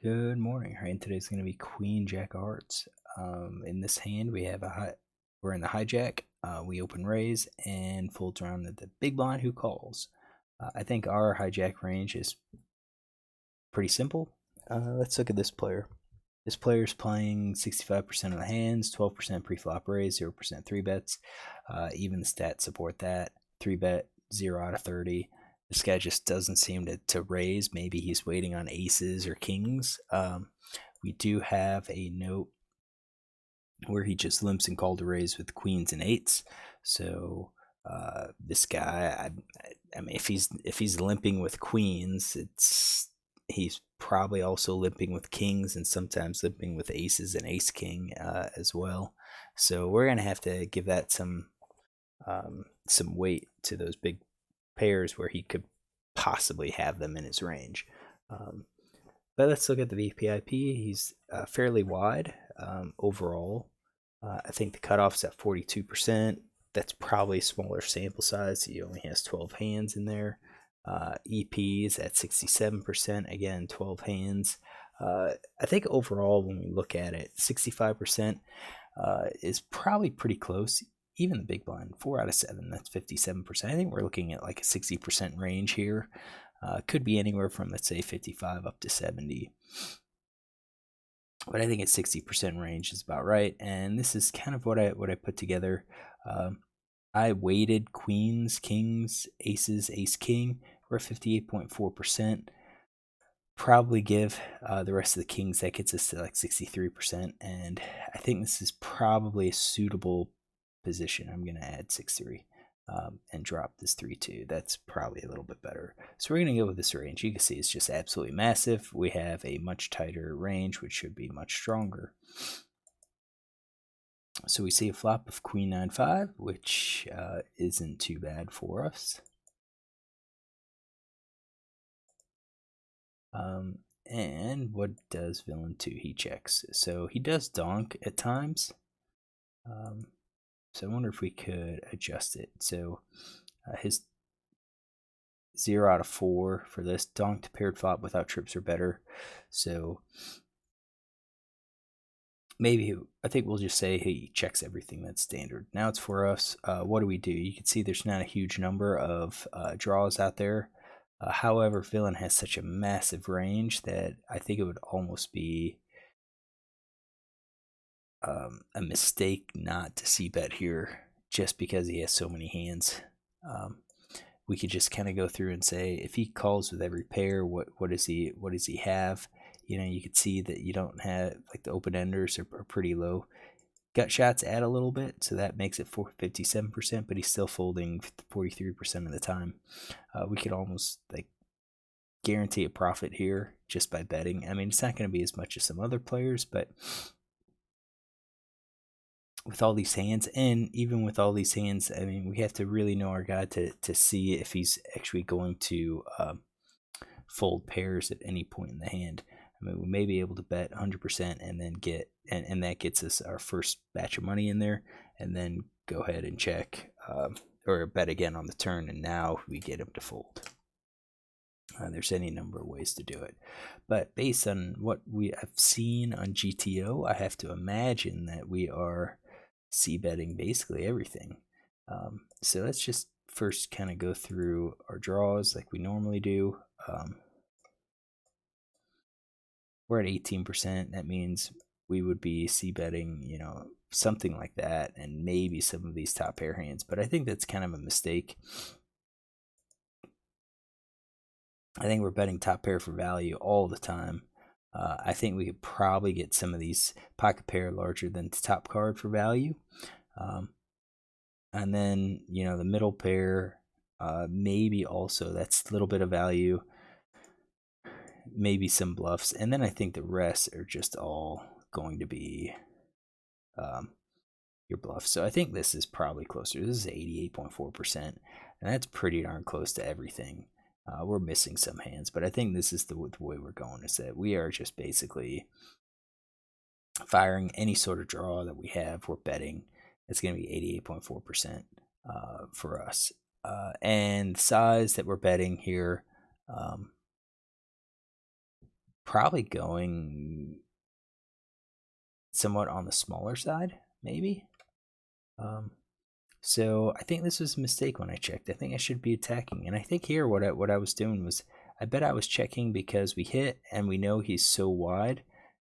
Good morning. All right, today's going to be Queen Jack of Hearts. In this hand, we have we're in the hijack. We open raise and folds around the big blind who calls. I think our hijack range is pretty simple. Let's look at this player. This player is playing 65% of the hands, 12% pre-flop raise, 0% 3-bets. Even the stats support that. 3-bet, 0 out of 30. This guy just doesn't seem to raise. Maybe he's waiting on aces or kings. We do have a note where he just limps and called to raise with queens and eights. So this guy, I mean, if he's limping with queens, he's probably also limping with kings and sometimes limping with aces and ace king as well. So we're gonna have to give that some weight to those big pairs where he could possibly have them in his range. But let's look at the VPIP. He's fairly wide overall. I think the cutoff's at 42%. That's probably a smaller sample size. He only has 12 hands in there. EP is at 67%. Again, 12 hands. I think overall, when we look at it, 65% is probably pretty close. Even the big blind, 4 out of 7, that's 57%. I think we're looking at like a 60% range here. Could be anywhere from, let's say, 55 up to 70. But I think it's 60% range is about right. And this is kind of what I put together. I weighted queens, kings, aces, ace, king. We're at 58.4%. Probably give the rest of the kings. That gets us to like 63%. And I think this is probably a suitable position. I'm going to add 6-3 and drop this 3-2. That's probably a little bit better. So we're going to go with this range. You can see it's just absolutely massive. We have a much tighter range, which should be much stronger. So we see a flop of queen 9-5, which isn't too bad for us. And what does villain 2? He checks. So he does donk at times. So I wonder if we could adjust it. So his 0 out of 4 for this donked paired flop without trips or better. So maybe I think we'll just say he checks everything that's standard. Now it's for us. What do we do? You can see there's not a huge number of draws out there. However, villain has such a massive range that I think it would almost be a mistake not to see bet here just because he has so many hands. We could just kind of go through and say if he calls with every pair, what does he have? You know, you could see that you don't have like the open enders are pretty low. Gut shots add a little bit, so that makes it 57%, but he's still folding 43% of the time. We could almost like guarantee a profit here just by betting. I mean, it's not going to be as much as some other players, but with all these hands, and even with all these hands, I mean, we have to really know our guy to see if he's actually going to fold pairs at any point in the hand. I mean, we may be able to bet 100% and then get, and that gets us our first batch of money in there, and then go ahead and check or bet again on the turn, and now we get him to fold. There's any number of ways to do it. But based on what we have seen on GTO, I have to imagine that we are c-betting basically everything. So let's just first kind of go through our draws like we normally do. We're at 18%. That means we would be c-betting, you know, something like that, and maybe some of these top pair hands. But I think that's kind of a mistake. I think we're betting top pair for value all the time. I think we could probably get some of these pocket pair larger than the top card for value. And then, you know, the middle pair, maybe also that's a little bit of value, maybe some bluffs. And then I think the rest are just all going to be your bluffs. So I think this is probably closer. This is 88.4%, and that's pretty darn close to everything. We're missing some hands, but I think this is the way we're going, is that we are just basically firing any sort of draw that we have. We're betting. It's going to be 88.4% for us. And the size that we're betting here, probably going somewhat on the smaller side, maybe. So I think this was a mistake when I checked. I think I should be attacking, and I think here what I was doing was I bet I was checking because we hit and we know he's so wide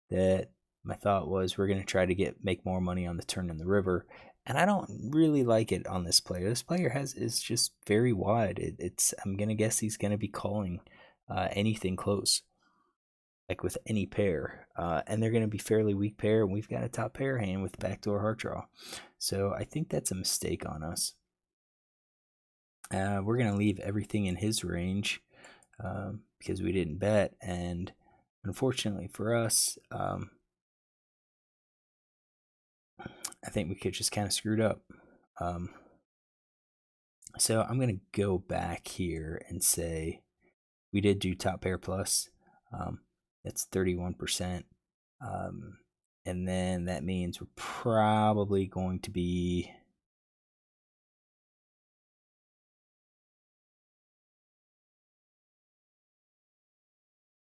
that my thought was we're gonna try to make more money on the turn in the river, and I don't really like it on this player. This player is just very wide. It's I'm gonna guess he's gonna be calling anything close, like with any pair, and they're going to be fairly weak pair, and we've got a top pair hand with backdoor heart draw. So I think that's a mistake on us. We're going to leave everything in his range because we didn't bet, and unfortunately for us, I think we could just kind of screwed up. So I'm going to go back here and say we did do top pair plus. That's 31%. And then that means we're probably going to be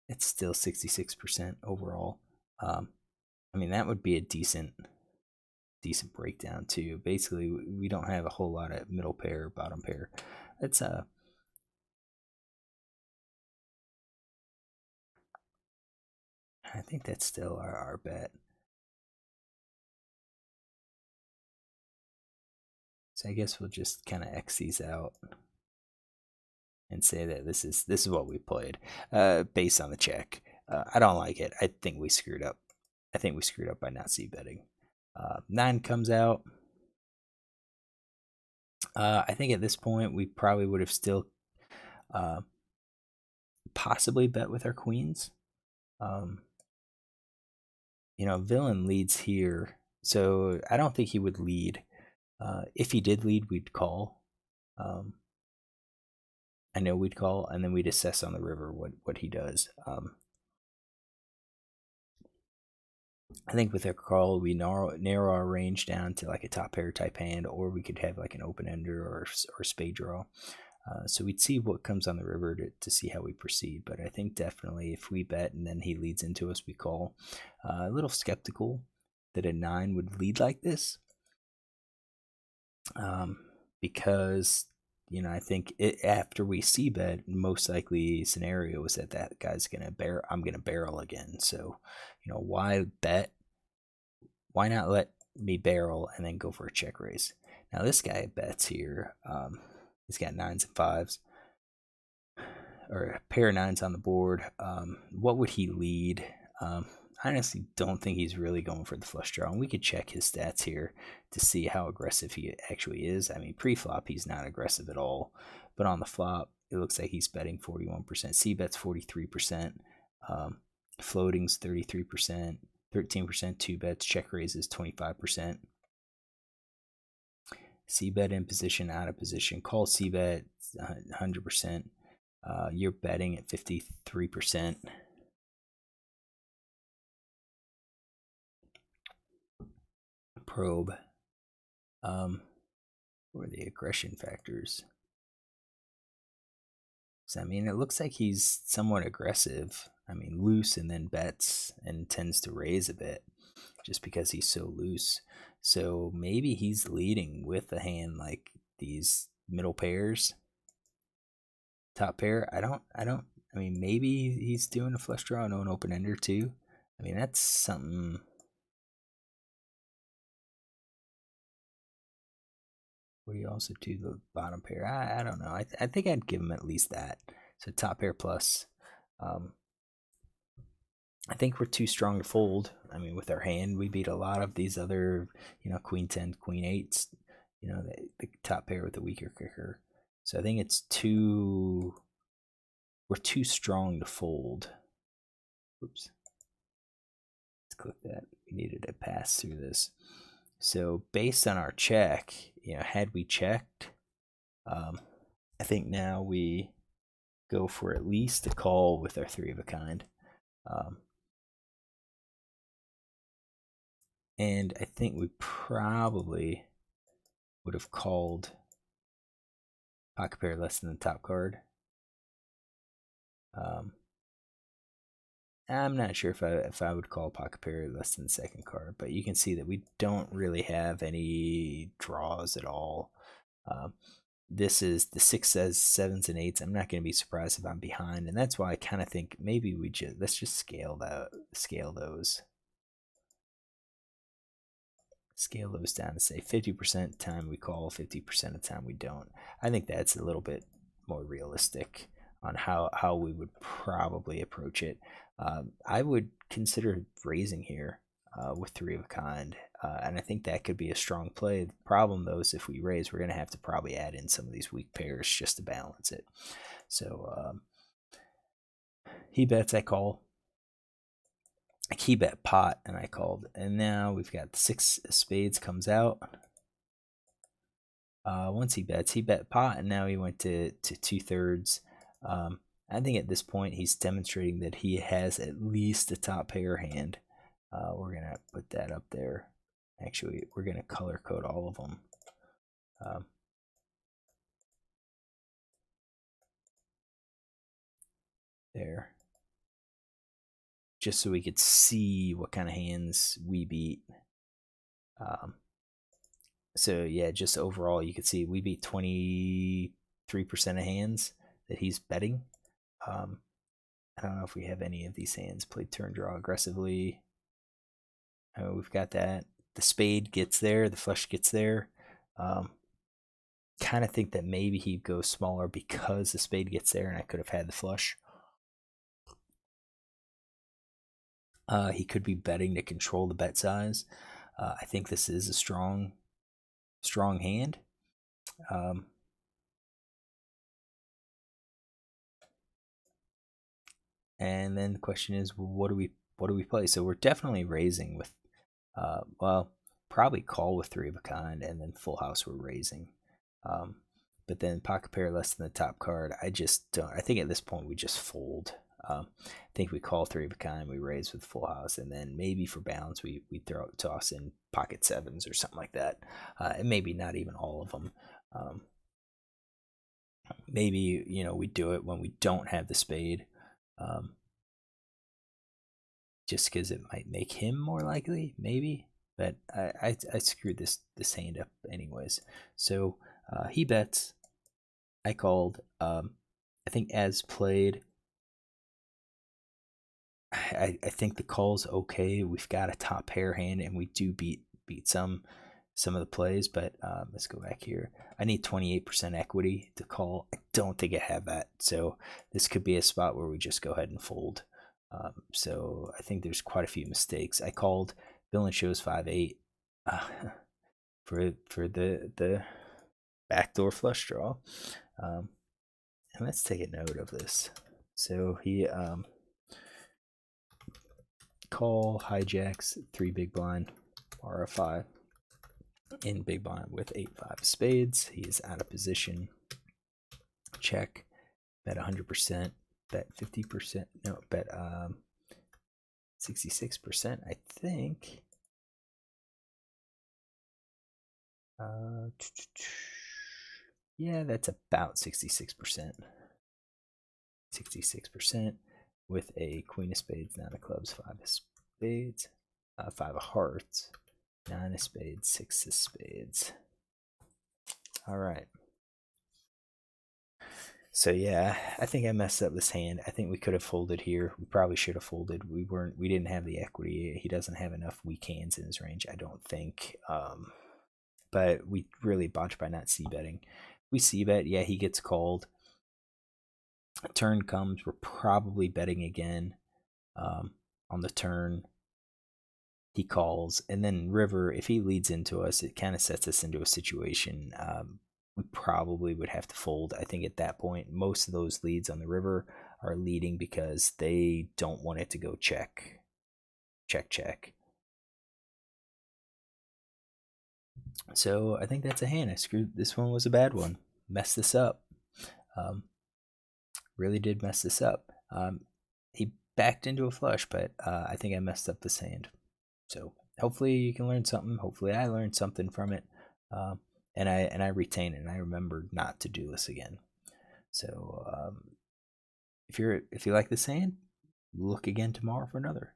it's still 66% overall. I mean, that would be a decent breakdown too. Basically, we don't have a whole lot of middle pair, bottom pair. That's I think that's still our bet. So I guess we'll just kind of X these out and say that this is what we played based on the check. I don't like it. I think we screwed up. I think we screwed up by not c-betting. 9 comes out. I think at this point we probably would have still possibly bet with our queens. Villain leads here, so I don't think he would lead. If he did lead, we'd call. I know we'd call, and then we'd assess on the river what he does. I think with a call, we narrow our range down to like a top pair type hand, or we could have like an open ender or spade draw. So we'd see what comes on the river to see how we proceed. But I think definitely if we bet and then he leads into us, we call. A little skeptical that a 9 would lead like this. Because I think after we see bet, most likely scenario is that guy's gonna I'm gonna barrel again. So, why bet? Why not let me barrel and then go for a check raise? Now this guy bets here. He's got 9s and 5s, or a pair of 9s on the board. What would he lead? I honestly don't think he's really going for the flush draw, and we could check his stats here to see how aggressive he actually is. I mean, pre-flop, he's not aggressive at all, but on the flop, it looks like he's betting 41%. C-bet's 43%. Floating's 33%, 13% 2-bets, check raises 25%. C-bet in position, out of position, call C-bet 100%. You're betting at 53%. Probe. What are the aggression factors? So, I mean, it looks like he's somewhat aggressive. I mean, loose and then bets and tends to raise a bit just because he's so loose. So maybe he's leading with a hand like these middle pairs. Top pair, I mean, maybe he's doing a flush draw and an open ender too. I mean, that's something. What do you also do the bottom pair? I don't know. I think I'd give him at least that. So top pair plus. I think we're too strong to fold. I mean, with our hand, we beat a lot of these other, queen 10, queen 8s, the top pair with the weaker kicker. So I think we're too strong to fold. Oops. Let's click that. We needed to pass through this. So based on our check, had we checked, I think now we go for at least a call with our 3 of a kind. And I think we probably would have called pocket pair less than the top card. I'm not sure if I would call pocket pair less than the second card, but you can see that we don't really have any draws at all. This is the 6s, 7s, and 8s. I'm not going to be surprised if I'm behind, and that's why I kind of think maybe let's just scale those. Scale those down to say 50% time we call, 50% of time we don't. I think that's a little bit more realistic on how we would probably approach it. I would consider raising here with three of a kind, and I think that could be a strong play. The problem, though, is if we raise, we're going to have to probably add in some of these weak pairs just to balance it. So he bets, I call. He bet pot, and I called. And now we've got 6 spades comes out. Once he bet pot, and now he went to 2/3. I think at this point he's demonstrating that he has at least a top pair hand. We're gonna put that up there. Actually, we're gonna color code all of them. There. Just so we could see what kind of hands we beat. So yeah, just overall, you can see we beat 23% of hands that he's betting. I don't know if we have any of these hands. Played turn draw aggressively. We've got that. The spade gets there. The flush gets there. Kind of think that maybe he'd go smaller because the spade gets there, and I could have had the flush. He could be betting to control the bet size. I think this is a strong hand. And then the question is, what do we play? So we're definitely raising with, well, probably call with three of a kind, and then full house we're raising. But then pocket pair less than the top card, I just don't. I think at this point we just fold. I think we call three of a kind, we raise with full house, and then maybe for balance we toss in pocket sevens or something like that, and maybe not even all of them. Maybe we do it when we don't have the spade, just because it might make him more likely, maybe. But I screwed this hand up anyways. So he bets. I called. I think as played. I think the call's okay. We've got a top pair hand, and we do beat some of the plays. But let's go back here. I need 28% equity to call. I don't think I have that, so this could be a spot where we just go ahead and fold. So I think there's quite a few mistakes. I called. Villain shows 5-8 for the backdoor flush draw. And let's take a note of this. So he call hijacks 3 big blind RF5 in big blind with 8-5 spades. He is out of position. Check. Bet 100%. Bet 50%. No, bet 66%. I think. Yeah, that's about 66%. 66% with a queen of spades, 9 of clubs, 5 of spades, 5 of hearts, 9 of spades, 6 of spades. All right. So yeah, I think I messed up this hand. I think we could have folded here. We probably should have folded. We didn't have the equity. He doesn't have enough weak hands in his range, I don't think. But we really botched by not c-betting. We c-bet, yeah, he gets called. Turn comes, we're probably betting again. On the turn, he calls, and then river, if he leads into us, it kind of sets us into a situation. We probably would have to fold. I think at that point, most of those leads on the river are leading because they don't want it to go check. So I think that's a hand. I screwed. This one was a bad one. Messed this up. Really did mess this up. He backed into a flush, but I think I messed up this hand. So hopefully you can learn something. Hopefully I learned something from it, and I retain it. And I remembered not to do this again. So if you like this hand, look again tomorrow for another.